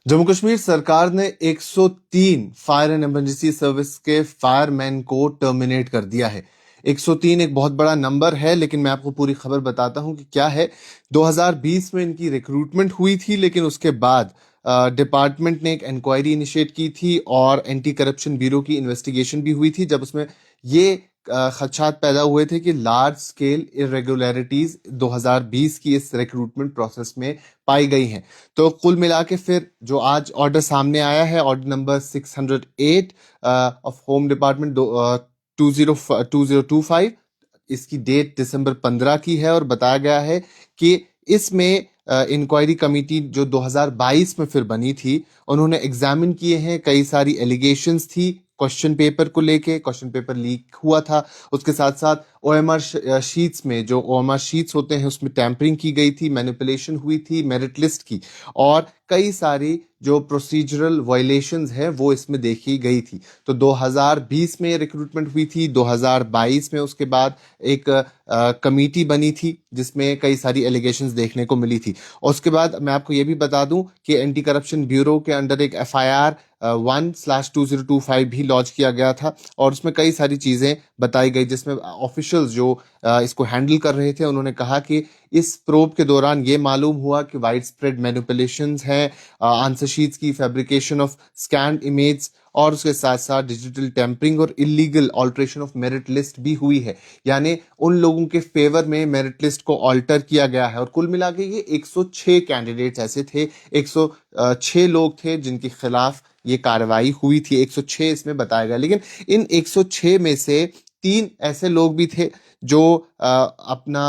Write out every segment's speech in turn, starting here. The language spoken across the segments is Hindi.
जम्मू कश्मीर सरकार ने 103 फायर एंड इमरजेंसी सर्विस के फायरमैन को टर्मिनेट कर दिया है। 103 एक बहुत बड़ा नंबर है, लेकिन मैं आपको पूरी खबर बताता हूं कि क्या है। 2020 में इनकी रिक्रूटमेंट हुई थी, लेकिन उसके बाद डिपार्टमेंट ने एक इंक्वायरी इनिशिएट की थी और एंटी करप्शन ब्यूरो की इन्वेस्टिगेशन भी हुई थी, जब उसमें ये खदशात पैदा हुए थे कि लार्ज स्केल इरेगुलरिटीज 2020 की इस रिक्रूटमेंट प्रोसेस में पाई गई हैं। तो कुल मिला के फिर जो आज ऑर्डर सामने आया है, order number 608 of home department 2025, इसकी डेट दिसंबर 15 की है और बताया गया है कि इसमें इंक्वायरी कमेटी जो 2022 में फिर बनी थी, उन्होंने एग्जामिन किए हैं, कई सारी एलिगेशंस थी क्वेश्चन पेपर को लेके। क्वेश्चन पेपर लीक हुआ था, उसके साथ साथ ओएमआर शीट्स में, जो ओएमआर शीट्स होते हैं उसमें टैंपरिंग की गई थी, मैनिपुलेशन हुई थी मेरिट लिस्ट की, और कई सारी जो प्रोसीजरल वायलेशंस है वो इसमें देखी गई थी। तो 2020 में रिक्रूटमेंट हुई थी, 2022 में उसके बाद एक कमेटी बनी थी जिसमें कई सारी एलिगेशंस देखने को मिली थी। और उसके बाद मैं आपको ये भी बता दूं कि एंटी करप्शन ब्यूरो के अंडर एक FIR 1/2025 भी लॉन्च किया गया था, और उसमें कई सारी चीजें बताई गई, जिसमें ऑफिशियल्स जो इसको हैंडल कर रहे थे उन्होंने कहा कि इस प्रोब के दौरान ये मालूम हुआ कि वाइड स्प्रेड मैनिपुलेशंस हैं, आंसर शीट्स की फैब्रिकेशन ऑफ स्कैन्ड इमेज, और उसके साथ साथ डिजिटल टेम्परिंग और illegal alteration of merit list भी हुई है। यानी उन लोगों के फेवर में मेरिट लिस्ट को ऑल्टर किया गया है। और कुल मिला के ये 106 कैंडिडेट्स ऐसे थे, 106 लोग थे जिनके खिलाफ ये कार्रवाई हुई थी। 106 इसमें बताया गया, लेकिन इन 106 में से 3 ऐसे लोग भी थे जो अपना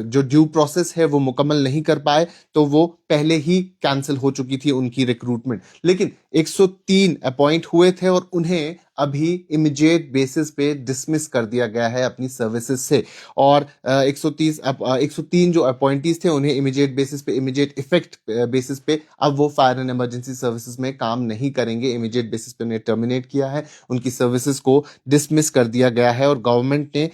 जो ड्यू प्रोसेस है वो मुकम्मल नहीं कर पाए, तो वो पहले ही कैंसिल हो चुकी थी उनकी रिक्रूटमेंट। लेकिन 103 अपॉइंट हुए थे और उन्हें अभी इमीडिएट बेसिस पे डिसमिस कर दिया गया है अपनी सर्विसेज से। और 103 जो अपॉइंटीज थे उन्हें इमीडिएट बेसिस पे, इमीडिएट इफेक्ट बेसिस पे अब वो फायर एंड इमरजेंसी सर्विसेज में काम नहीं करेंगे। इमीडिएट बेसिस पे उन्हें टर्मिनेट किया है, उनकी सर्विसेज को डिसमिस कर दिया गया है। और गवर्नमेंट ने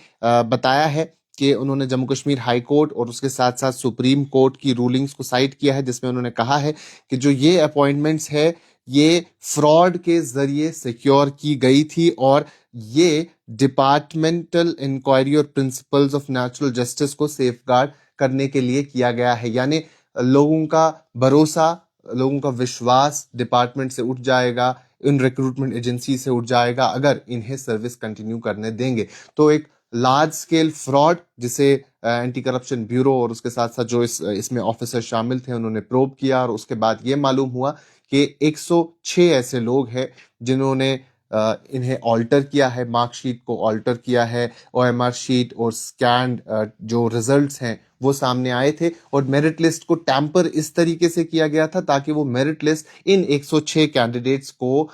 बताया है कि उन्होंने जम्मू कश्मीर हाई कोर्ट और उसके साथ साथ सुप्रीम कोर्ट की रूलिंग्स को साइट किया है, जिसमें उन्होंने कहा है कि जो ये अपॉइंटमेंट्स है ये फ्रॉड के जरिए सिक्योर की गई थी, और ये डिपार्टमेंटल इंक्वायरी और प्रिंसिपल्स ऑफ नेचुरल जस्टिस को सेफगार्ड करने के लिए किया गया है। यानी लोगों का भरोसा, लोगों का विश्वास डिपार्टमेंट से उठ जाएगा, इन रिक्रूटमेंट एजेंसी से उठ जाएगा अगर इन्हें सर्विस कंटिन्यू करने देंगे। तो एक लार्ज स्केल फ्रॉड जिसे एंटी करप्शन ब्यूरो और उसके साथ साथ जो इसमें ऑफिसर शामिल थे उन्होंने प्रोब किया, और उसके बाद ये मालूम हुआ कि 106 ऐसे लोग हैं जिन्होंने इन्हें ऑल्टर किया है, मार्कशीट को ऑल्टर किया है, OMR शीट और स्कैंड जो रिजल्ट्स हैं वो सामने आए थे, और मेरिट लिस्ट को टैंपर इस तरीके से किया गया था ताकि वो मेरिट लिस्ट इन 106 कैंडिडेट्स को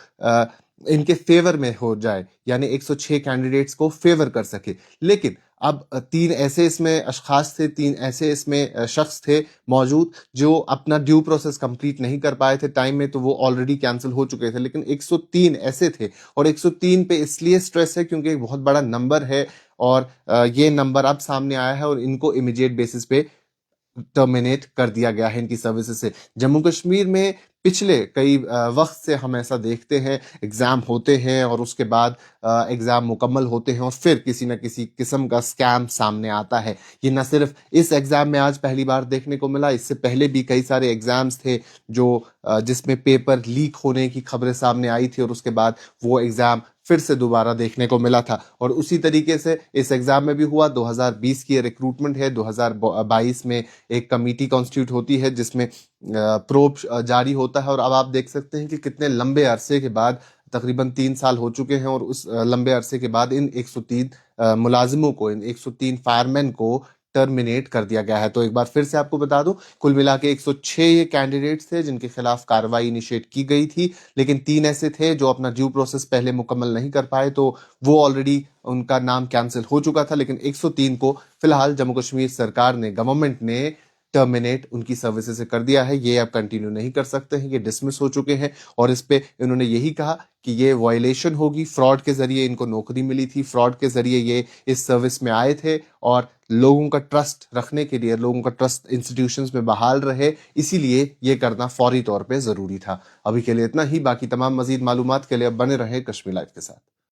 इनके फेवर में हो जाए, यानी 106 कैंडिडेट्स को फेवर कर सके। लेकिन अब 3 ऐसे इसमें अशखास थे, 3 ऐसे इसमें शख्स थे मौजूद जो अपना ड्यू प्रोसेस कंप्लीट नहीं कर पाए थे टाइम में, तो वो ऑलरेडी कैंसिल हो चुके थे। लेकिन 103 ऐसे थे, और 103 पे इसलिए स्ट्रेस है क्योंकि एक बहुत बड़ा नंबर है, और ये नंबर अब सामने आया है और इनको इमीडिएट बेसिस पे टर्मिनेट कर दिया गया है इनकी सर्विसेज से। जम्मू कश्मीर में पिछले कई वक्त से हम ऐसा देखते हैं, एग्जाम होते हैं और उसके बाद एग्जाम मुकम्मल होते हैं और फिर किसी न किसी किस्म का स्कैम सामने आता है। ये न सिर्फ इस एग्जाम में आज पहली बार देखने को मिला, इससे पहले भी कई सारे एग्जाम्स थे जो जिसमें पेपर लीक होने की खबरें सामने आई थी, और उसके बाद वो एग्जाम फिर से दोबारा देखने को मिला था। और उसी तरीके से इस एग्जाम में भी हुआ। 2020 की रिक्रूटमेंट है, 2022 में एक कमेटी कॉन्स्टिट्यूट होती है जिसमें प्रोब जारी होता है, और अब आप देख सकते हैं कि कितने लंबे अरसे के बाद, तकरीबन 3 साल हो चुके हैं, और उस लंबे अरसे के बाद इन 103 मुलाजिमों को, इन 103 फायरमैन को टर्मिनेट कर दिया गया है। तो एक बार फिर से आपको बता दूं, कुल मिला के 106 ये कैंडिडेट्स थे जिनके खिलाफ कार्रवाई इनिशिएट की गई थी, लेकिन 3 ऐसे थे जो अपना ड्यू प्रोसेस पहले मुकम्मल नहीं कर पाए, तो वो ऑलरेडी उनका नाम कैंसिल हो चुका था। लेकिन 103 को फिलहाल जम्मू कश्मीर सरकार ने, गवर्नमेंट ने टर्मिनेट उनकी सर्विसेज से कर दिया है, ये अब कंटिन्यू नहीं कर सकते हैं, ये डिसमिस हो चुके हैं। और इस पे इन्होंने यही कहा कि ये वायलेशन होगी, फ्रॉड के जरिए इनको नौकरी मिली थी, फ्रॉड के जरिए ये इस सर्विस में आए थे और लोगों का ट्रस्ट रखने के लिए, लोगों का ट्रस्ट इंस्टीट्यूशंस में बहाल रहे, इसीलिए ये करना फौरी तौर पे जरूरी था। अभी के लिए इतना ही। बाकी तमाम मजीद मालूमात के लिए अब बने रहे कश्मीर लाइव के साथ।